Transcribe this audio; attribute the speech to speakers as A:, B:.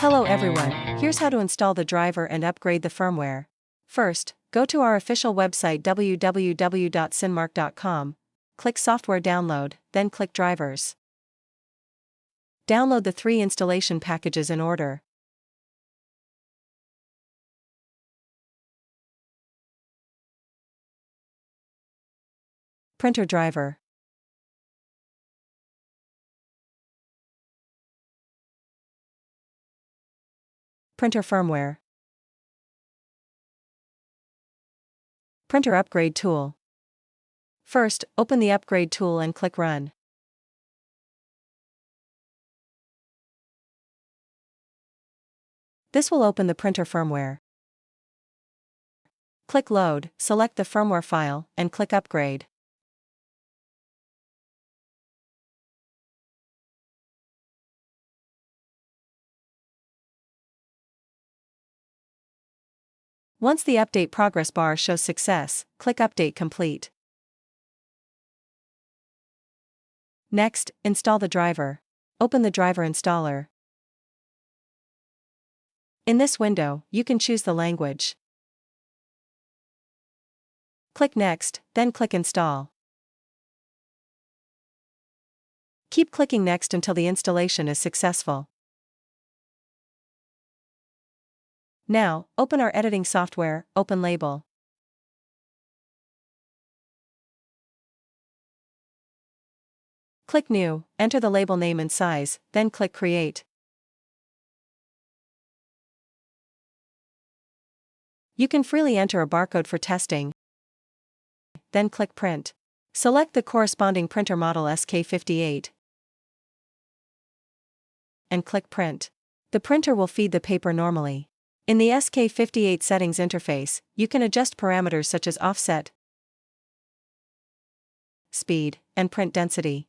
A: Hello everyone, here's how to install the driver and upgrade the firmware. First, go to our official website www.cinmark.com, click Software Download, then click Drivers. Download the 3 installation packages in order. Printer driver. Printer firmware. Printer upgrade tool. First, open the upgrade tool and click Run. This will open the printer firmware. Click Load, select the firmware file, and click Upgrade. Once the update progress bar shows success, click Update Complete. Next, install the driver. Open the driver installer. In this window, you can choose the language. Click Next, then click Install. Keep clicking Next until the installation is successful. Now, open our editing software, Open Label. Click New, enter the label name and size, then click Create. You can freely enter a barcode for testing. Then click Print. Select the corresponding printer model SK58 and click Print. The printer will feed the paper normally. In the SK58 settings interface, you can adjust parameters such as offset, speed, and print density.